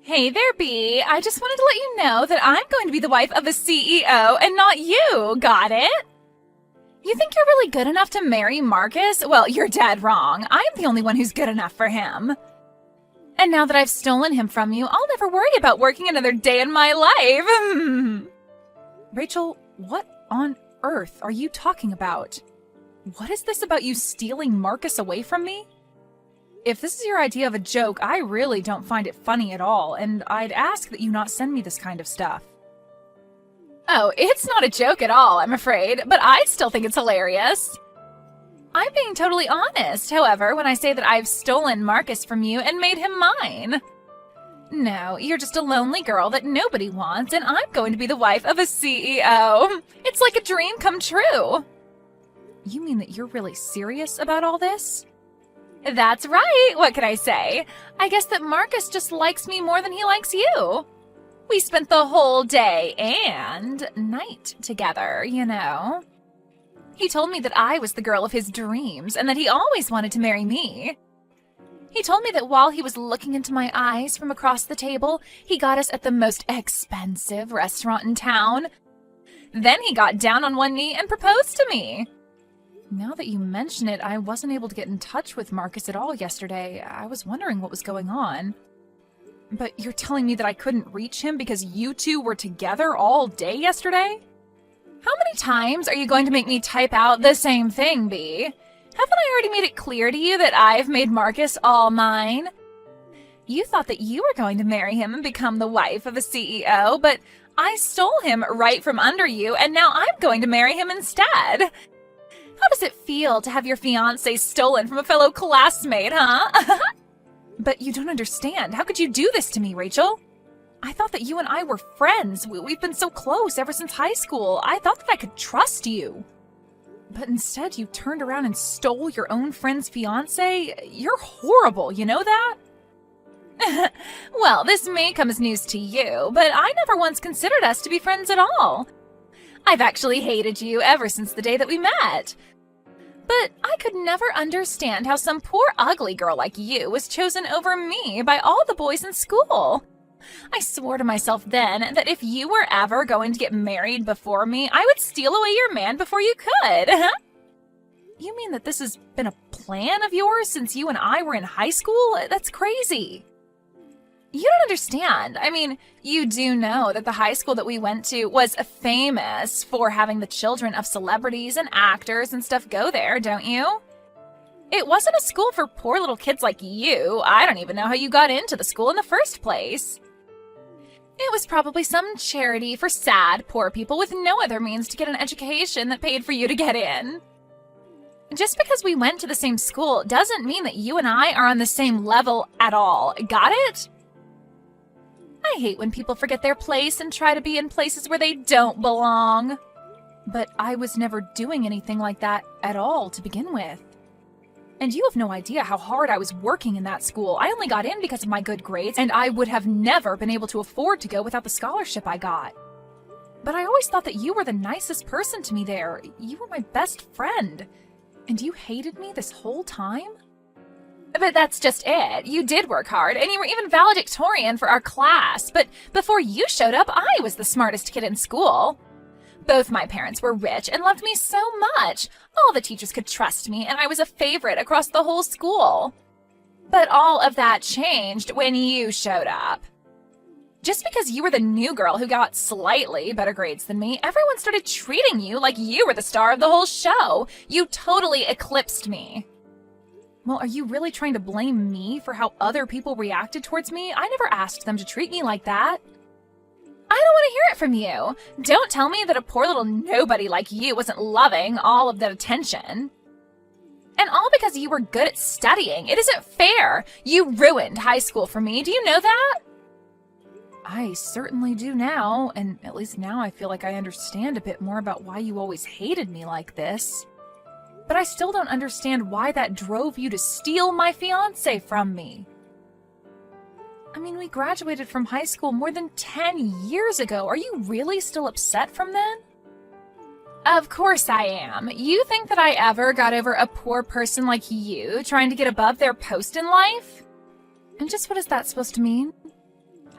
Hey there, Bee. I just wanted to let you know that I'm going to be the wife of a CEO and not you. Got it? You think you're really good enough to marry Marcus? Well, you're dead wrong. I'm the only one who's good enough for him. And now that I've stolen him from you, I'll never worry about working another day in my life. Rachel, what on earth are you talking about? What is this about you stealing Marcus away from me? If this is your idea of a joke, I really don't find it funny at all, and I'd ask that you not send me this kind of stuff. Oh, it's not a joke at all, I'm afraid, but I still think it's hilarious. I'm being totally honest, however, when I say that I've stolen Marcus from you and made him mine. No, you're just a lonely girl that nobody wants, and I'm going to be the wife of a CEO. It's like a dream come true. You mean that you're really serious about all this? That's right. What can I say? I guess that Marcus just likes me more than he likes you. We spent the whole day and night together, you know. He told me that I was the girl of his dreams and that he always wanted to marry me. He told me that while he was looking into my eyes from across the table, he got us at the most expensive restaurant in town. Then he got down on one knee and proposed to me. Now that you mention it, I wasn't able to get in touch with Marcus at all yesterday. I was wondering what was going on. But you're telling me that I couldn't reach him because you two were together all day yesterday? How many times are you going to make me type out the same thing, Bee? Haven't I already made it clear to you that I've made Marcus all mine? You thought that you were going to marry him and become the wife of a CEO, but I stole him right from under you, and now I'm going to marry him instead. How does it feel to have your fiancé stolen from a fellow classmate, huh? But you don't understand. How could you do this to me, Rachel? I thought that you and I were friends. We've been so close ever since high school. I thought that I could trust you. But instead, you turned around and stole your own friend's fiancé? You're horrible, you know that? Well, this may come as news to you, but I never once considered us to be friends at all. I've actually hated you ever since the day that we met. But I could never understand how some poor ugly girl like you was chosen over me by all the boys in school. I swore to myself then that if you were ever going to get married before me, I would steal away your man before you could. You mean that this has been a plan of yours since you and I were in high school? That's crazy. You don't understand. I mean, you do know that the high school that we went to was famous for having the children of celebrities and actors and stuff go there, don't you? It wasn't a school for poor little kids like you. I don't even know how you got into the school in the first place. It was probably some charity for sad, poor people with no other means to get an education that paid for you to get in. Just because we went to the same school doesn't mean that you and I are on the same level at all. Got it? I hate when people forget their place and try to be in places where they don't belong. But I was never doing anything like that at all to begin with. And you have no idea how hard I was working in that school. I only got in because of my good grades, and I would have never been able to afford to go without the scholarship I got. But I always thought that you were the nicest person to me there. You were my best friend. And you hated me this whole time? But that's just it. You did work hard, and you were even valedictorian for our class. But before you showed up, I was the smartest kid in school. Both my parents were rich and loved me so much. All the teachers could trust me, and I was a favorite across the whole school. But all of that changed when you showed up. Just because you were the new girl who got slightly better grades than me, everyone started treating you like you were the star of the whole show. You totally eclipsed me. Well, are you really trying to blame me for how other people reacted towards me? I never asked them to treat me like that. I don't want to hear it from you. Don't tell me that a poor little nobody like you wasn't loving all of that attention. And all because you were good at studying. It isn't fair. You ruined high school for me. Do you know that? I certainly do now, and at least now I feel like I understand a bit more about why you always hated me like this. But I still don't understand why that drove you to steal my fiancé from me. I mean, we graduated from high school more than 10 years ago. Are you really still upset from then? Of course I am. You think that I ever got over a poor person like you trying to get above their post in life? And just what is that supposed to mean?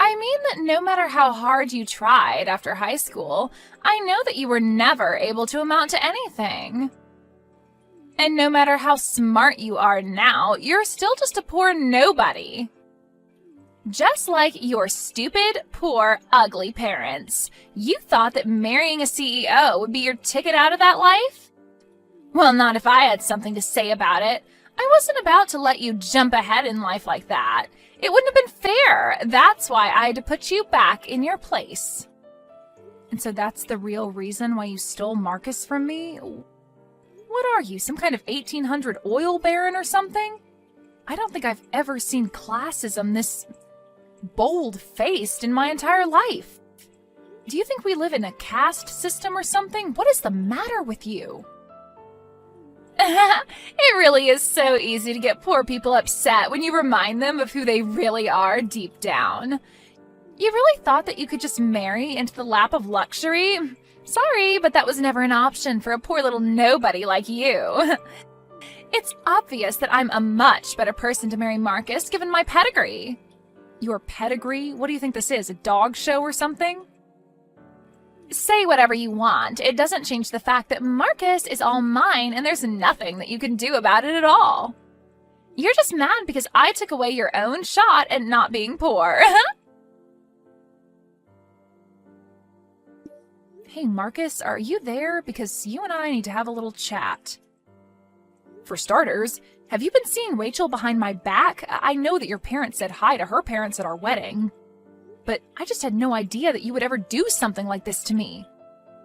I mean that no matter how hard you tried after high school, I know that you were never able to amount to anything. And no matter how smart you are now, you're still just a poor nobody. Just like your stupid, poor, ugly parents. You thought that marrying a CEO would be your ticket out of that life? Well, not if I had something to say about it. I wasn't about to let you jump ahead in life like that. It wouldn't have been fair. That's why I had to put you back in your place. And so that's the real reason why you stole Marcus from me? What are you, some kind of 1800 oil baron or something? I don't think I've ever seen classism this bold-faced in my entire life. Do you think we live in a caste system or something? What is the matter with you? It really is so easy to get poor people upset when you remind them of who they really are deep down. You really thought that you could just marry into the lap of luxury? Sorry, but that was never an option for a poor little nobody like you. It's obvious that I'm a much better person to marry Marcus given my pedigree. Your pedigree? What do you think this is, a dog show or something? Say whatever you want. It doesn't change the fact that Marcus is all mine and there's nothing that you can do about it at all. You're just mad because I took away your own shot at not being poor. Hey, Marcus, are you there? Because you and I need to have a little chat. For starters, have you been seeing Rachel behind my back? I know that your parents said hi to her parents at our wedding. But I just had no idea that you would ever do something like this to me.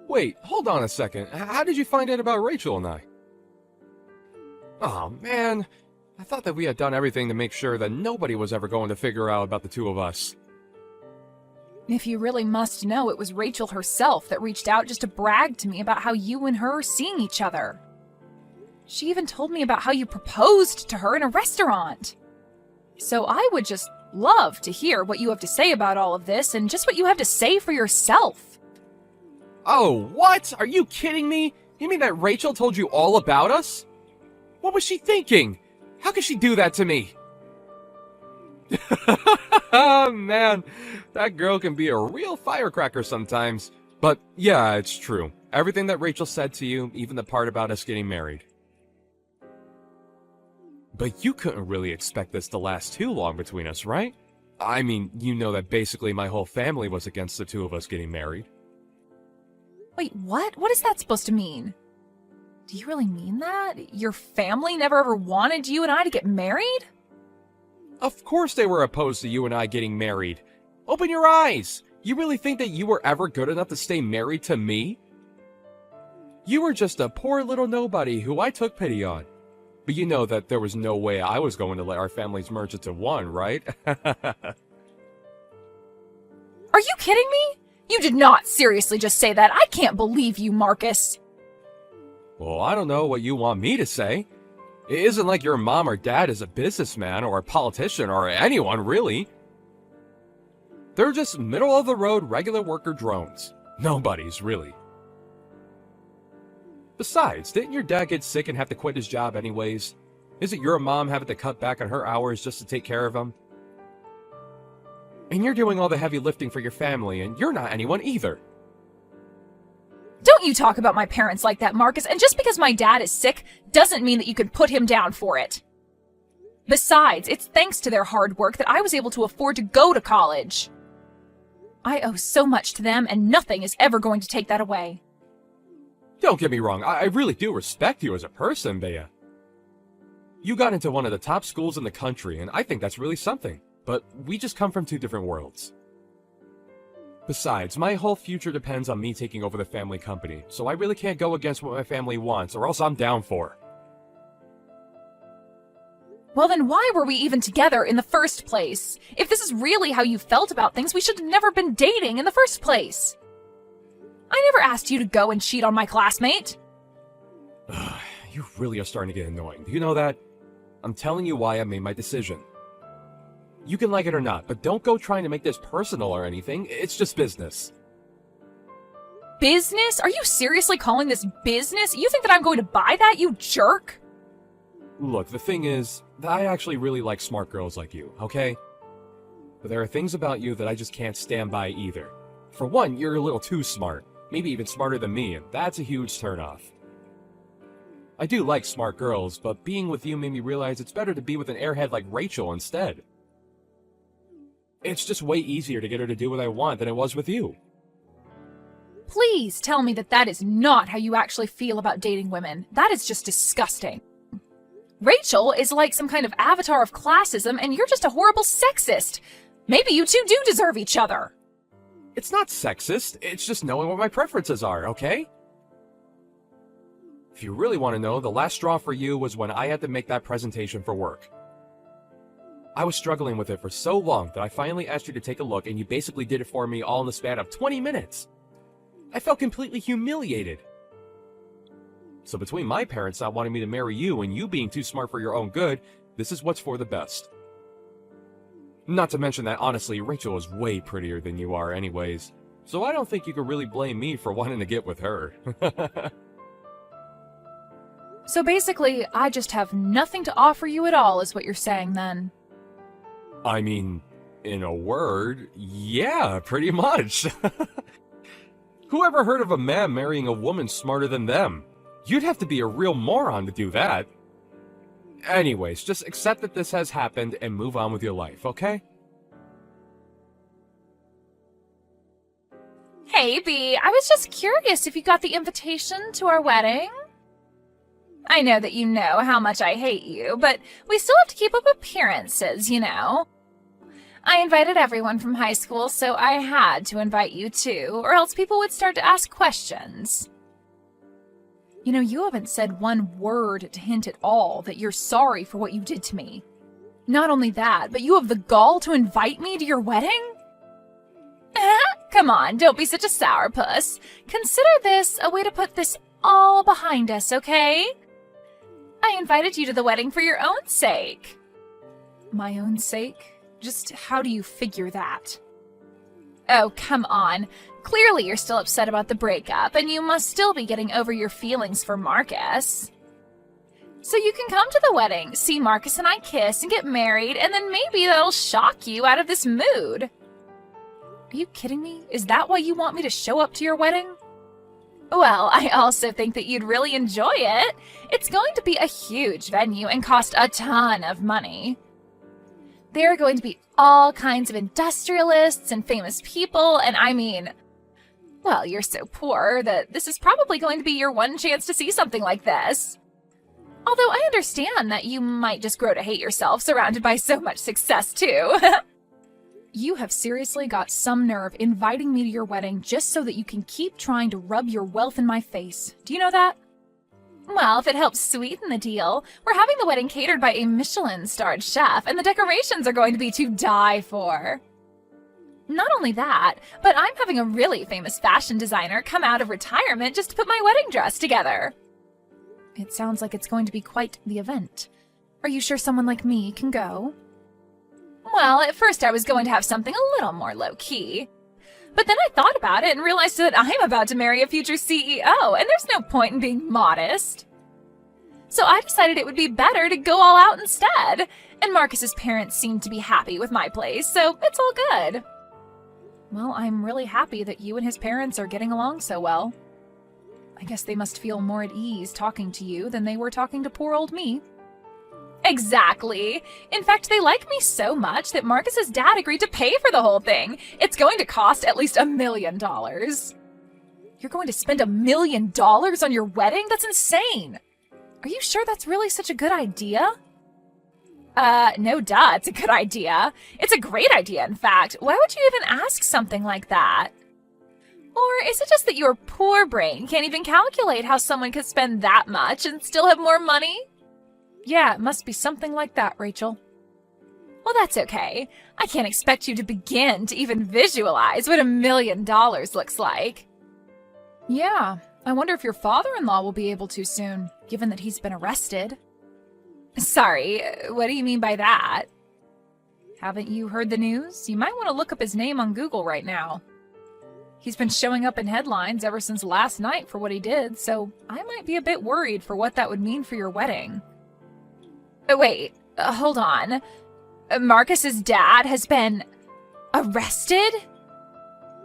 Wait, hold on a second. How did you find out about Rachel and I? Oh, man. I thought that we had done everything to make sure that nobody was ever going to figure out about the two of us. If you really must know, it was Rachel herself that reached out just to brag to me about how you and her are seeing each other. She even told me about how you proposed to her in a restaurant. So I would just love to hear what you have to say about all of this and just what you have to say for yourself. Oh, what? Are you kidding me? You mean that Rachel told you all about us? What was she thinking? How could she do that to me? Oh, man. That girl can be a real firecracker sometimes. But yeah, it's true. Everything that Rachel said to you, even the part about us getting married. But you couldn't really expect this to last too long between us, right? I mean, you know that basically my whole family was against the two of us getting married. Wait, what? What is that supposed to mean? Do you really mean that? Your family never ever wanted you and I to get married? Of course they were opposed to you and I getting married. Open your eyes! You really think that you were ever good enough to stay married to me? You were just a poor little nobody who I took pity on. But you know that there was no way I was going to let our families merge into one, right? Are you kidding me? You did not seriously just say that. I can't believe you, Marcus. Well, I don't know what you want me to say. It isn't like your mom or dad is a businessman or a politician or anyone, really. They're just middle-of-the-road regular worker drones. Nobody's, really. Besides, didn't your dad get sick and have to quit his job anyways? Isn't your mom having to cut back on her hours just to take care of him? And you're doing all the heavy lifting for your family, and you're not anyone either. Don't you talk about my parents like that, Marcus, and just because my dad is sick doesn't mean that you can put him down for it. Besides, it's thanks to their hard work that I was able to afford to go to college. I owe so much to them, and nothing is ever going to take that away. Don't get me wrong, I really do respect you as a person, Bea. You got into one of the top schools in the country, and I think that's really something. But we just come from two different worlds. Besides, my whole future depends on me taking over the family company, so I really can't go against what my family wants, or else I'm down for. Well, then why were we even together in the first place? If this is really how you felt about things, we should have never been dating in the first place. I never asked you to go and cheat on my classmate. You really are starting to get annoying. Do you know that? I'm telling you why I made my decision. You can like it or not, but don't go trying to make this personal or anything. It's just business. Business? Are you seriously calling this business? You think that I'm going to buy that, you jerk? Look, the thing is, I actually really like smart girls like you, okay? But there are things about you that I just can't stand by either. For one, you're a little too smart. Maybe even smarter than me, and that's a huge turnoff. I do like smart girls, but being with you made me realize it's better to be with an airhead like Rachel instead. It's just way easier to get her to do what I want than it was with you. Please tell me that that is not how you actually feel about dating women. That is just disgusting. Rachel is like some kind of avatar of classism, and you're just a horrible sexist. Maybe you two do deserve each other. It's not sexist, it's just knowing what my preferences are, okay? If you really want to know, the last straw for you was when I had to make that presentation for work. I was struggling with it for so long that I finally asked you to take a look, and you basically did it for me all in the span of 20 minutes. I felt completely humiliated. So between my parents not wanting me to marry you and you being too smart for your own good, this is what's for the best. Not to mention that, honestly, Rachel is way prettier than you are anyways, so I don't think you could really blame me for wanting to get with her. So basically, I just have nothing to offer you at all, is what you're saying then. I mean, in a word, yeah, pretty much. Who ever heard of a man marrying a woman smarter than them? You'd have to be a real moron to do that. Anyways, just accept that this has happened and move on with your life, okay? Hey, B, I was just curious if you got the invitation to our wedding. I know that you know how much I hate you, but we still have to keep up appearances, you know. I invited everyone from high school, so I had to invite you too, or else people would start to ask questions. You know, you haven't said one word to hint at all that you're sorry for what you did to me. Not only that, but you have the gall to invite me to your wedding? Come on, don't be such a sourpuss. Consider this a way to put this all behind us, okay? I invited you to the wedding for your own sake. My own sake? Just how do you figure that? Oh, come on. Clearly you're still upset about the breakup, and you must still be getting over your feelings for Marcus. So you can come to the wedding, see Marcus and I kiss and get married, and then maybe that'll shock you out of this mood. Are you kidding me? Is that why you want me to show up to your wedding? Well, I also think that you'd really enjoy it. It's going to be a huge venue and cost a ton of money. There are going to be all kinds of industrialists and famous people, and I mean, well, you're so poor that this is probably going to be your one chance to see something like this. Although I understand that you might just grow to hate yourself surrounded by so much success, too. You have seriously got some nerve inviting me to your wedding just so that you can keep trying to rub your wealth in my face. Do you know that? Well, if it helps sweeten the deal, we're having the wedding catered by a Michelin-starred chef, and the decorations are going to be to die for. Not only that, but I'm having a really famous fashion designer come out of retirement just to put my wedding dress together. It sounds like it's going to be quite the event. Are you sure someone like me can go? Well, at first I was going to have something a little more low-key. But then I thought about it and realized that I'm about to marry a future CEO, and there's no point in being modest. So I decided it would be better to go all out instead, and Marcus's parents seemed to be happy with my place, so it's all good. Well, I'm really happy that you and his parents are getting along so well. I guess they must feel more at ease talking to you than they were talking to poor old me. Exactly. In fact, they like me so much that Marcus's dad agreed to pay for the whole thing. It's going to cost at least $1 million. You're going to spend $1 million on your wedding? That's insane. Are you sure that's really such a good idea? No duh, it's a good idea. It's a great idea, in fact. Why would you even ask something like that? Or is it just that your poor brain can't even calculate how someone could spend that much and still have more money? Yeah, it must be something like that, Rachel. Well, that's okay. I can't expect you to begin to even visualize what $1 million looks like. Yeah, I wonder if your father-in-law will be able to soon, given that he's been arrested. Sorry, what do you mean by that? Haven't you heard the news? You might want to look up his name on Google right now. He's been showing up in headlines ever since last night for what he did, so I might be a bit worried for what that would mean for your wedding. Wait, hold on. Marcus's dad has been Arrested?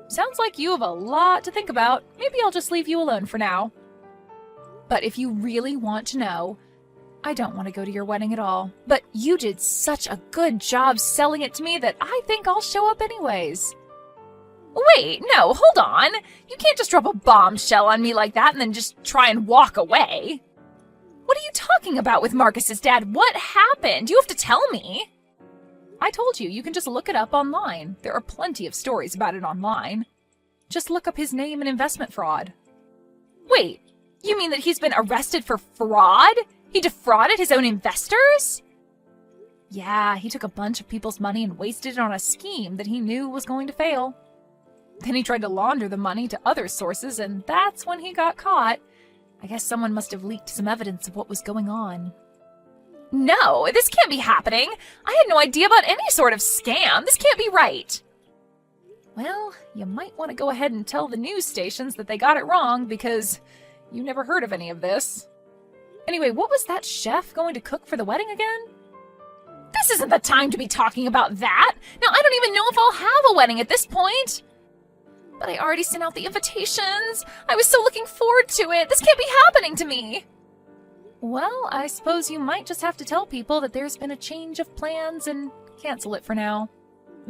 Sounds like you have a lot to think about. Maybe I'll just leave you alone for now. But if you really want to know, I don't want to go to your wedding at all. But you did such a good job selling it to me that I think I'll show up anyways. Wait, no, hold on. You can't just drop a bombshell on me like that and then just try and walk away. What are you talking about with Marcus's dad? What happened? You have to tell me. I told you, you can just look it up online. There are plenty of stories about it online. Just look up his name and investment fraud. Wait, you mean that he's been arrested for fraud? He defrauded his own investors? Yeah, he took a bunch of people's money and wasted it on a scheme that he knew was going to fail. Then he tried to launder the money to other sources, and that's when he got caught. I guess someone must have leaked some evidence of what was going on. No, this can't be happening. I had no idea about any sort of scam. This can't be right. Well, you might want to go ahead and tell the news stations that they got it wrong because you never heard of any of this. Anyway, what was that chef going to cook for the wedding again? This isn't the time to be talking about that. Now, I don't even know if I'll have a wedding at this point. But I already sent out the invitations. I was so looking forward to it. This can't be happening to me. Well, I suppose you might just have to tell people that there's been a change of plans and cancel it for now.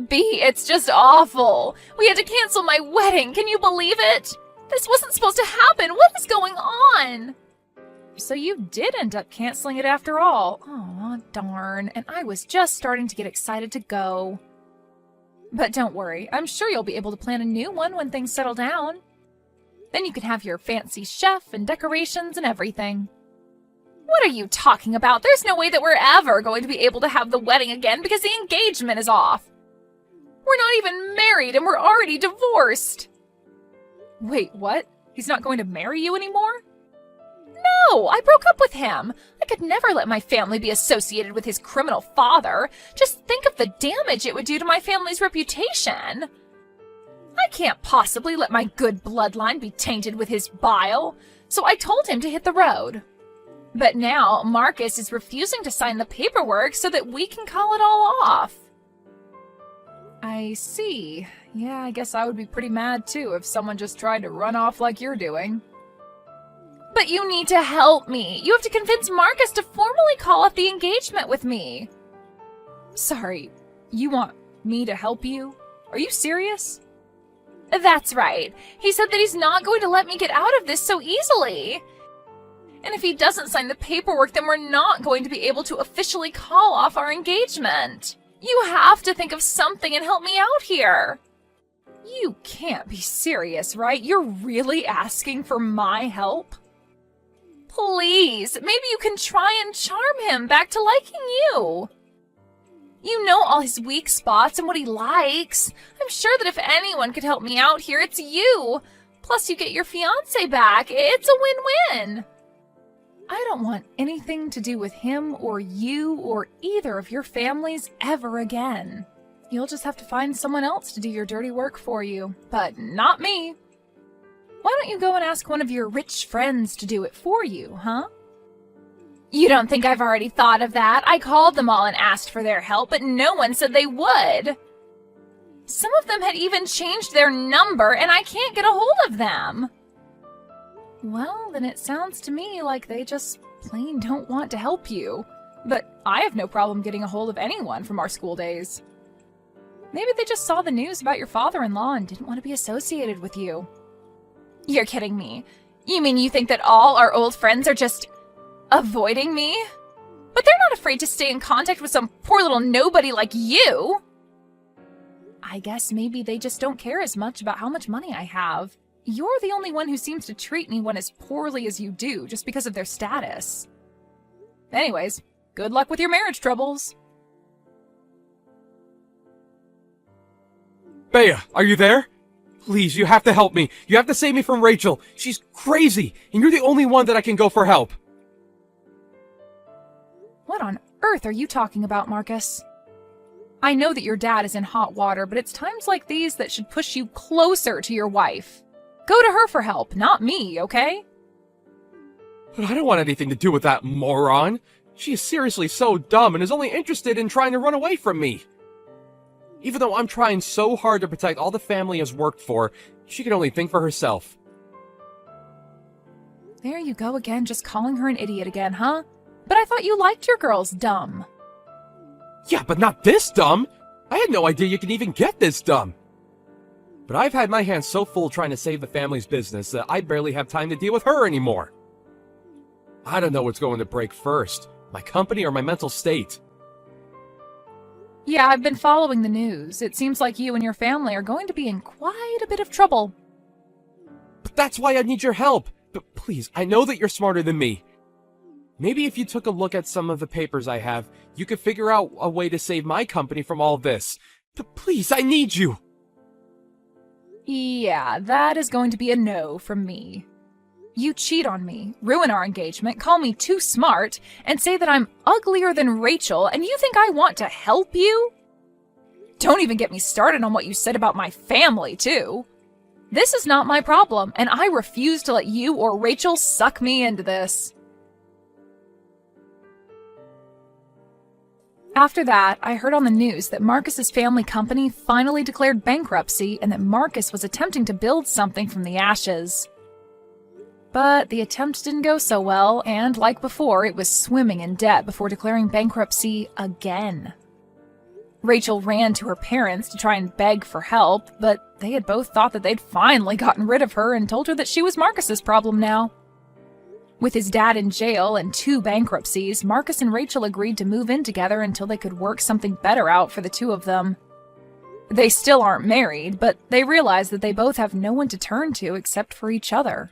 B, it's just awful. We had to cancel my wedding. Can you believe it? This wasn't supposed to happen. What is going on? So you did end up canceling it after all. Aw, darn. And I was just starting to get excited to go. But don't worry. I'm sure you'll be able to plan a new one when things settle down. Then you can have your fancy chef and decorations and everything. What are you talking about? There's no way that we're ever going to be able to have the wedding again because the engagement is off. We're not even married and we're already divorced. Wait, what? He's not going to marry you anymore? No, I broke up with him. I could never let my family be associated with his criminal father. Just think of the damage it would do to my family's reputation. I can't possibly let my good bloodline be tainted with his bile, so I told him to hit the road. But now Marcus is refusing to sign the paperwork so that we can call it all off. I see. Yeah, I guess I would be pretty mad too if someone just tried to run off like you're doing. But you need to help me. You have to convince Marcus to formally call off the engagement with me. Sorry, you want me to help you? Are you serious? That's right. He said that he's not going to let me get out of this so easily. And if he doesn't sign the paperwork, then we're not going to be able to officially call off our engagement. You have to think of something and help me out here. You can't be serious, right? You're really asking for my help? Please, maybe you can try and charm him back to liking you. You know all his weak spots and what he likes. I'm sure that if anyone could help me out here, it's you. Plus, you get your fiancé back. It's a win-win. I don't want anything to do with him or you or either of your families ever again. You'll just have to find someone else to do your dirty work for you, but not me. Why don't you go and ask one of your rich friends to do it for you, huh? You don't think I've already thought of that? I called them all and asked for their help, but no one said they would. Some of them had even changed their number, and I can't get a hold of them. Well, then it sounds to me like they just plain don't want to help you. But I have no problem getting a hold of anyone from our school days. Maybe they just saw the news about your father-in-law and didn't want to be associated with you. You're kidding me. You mean you think that all our old friends are just avoiding me? But they're not afraid to stay in contact with some poor little nobody like you. I guess maybe they just don't care as much about how much money I have. You're the only one who seems to treat anyone as poorly as you do just because of their status. Anyways, good luck with your marriage troubles. Bea, are you there? Please, you have to help me. You have to save me from Rachel. She's crazy, and you're the only one that I can go for help. What on earth are you talking about, Marcus? I know that your dad is in hot water, but it's times like these that should push you closer to your wife. Go to her for help, not me, okay? But I don't want anything to do with that moron. She is seriously so dumb and is only interested in trying to run away from me. Even though I'm trying so hard to protect all the family has worked for, she can only think for herself. There you go again, just calling her an idiot again, huh? But I thought you liked your girls dumb. Yeah, but not this dumb! I had no idea you could even get this dumb! But I've had my hands so full trying to save the family's business that I barely have time to deal with her anymore. I don't know what's going to break first, my company or my mental state. Yeah, I've been following the news. It seems like you and your family are going to be in quite a bit of trouble. But that's why I need your help. But please, I know that you're smarter than me. Maybe if you took a look at some of the papers I have, you could figure out a way to save my company from all this. But please, I need you. Yeah, that is going to be a no from me. You cheat on me, ruin our engagement, call me too smart, and say that I'm uglier than Rachel, and you think I want to help you? Don't even get me started on what you said about my family, too. This is not my problem, and I refuse to let you or Rachel suck me into this. After that, I heard on the news that Marcus's family company finally declared bankruptcy and that Marcus was attempting to build something from the ashes. But the attempt didn't go so well, and like before, it was swimming in debt before declaring bankruptcy again. Rachel ran to her parents to try and beg for help, but they had both thought that they'd finally gotten rid of her and told her that she was Marcus's problem now. With his dad in jail and 2 bankruptcies, Marcus and Rachel agreed to move in together until they could work something better out for the 2 of them. They still aren't married, but they realize that they both have no one to turn to except for each other.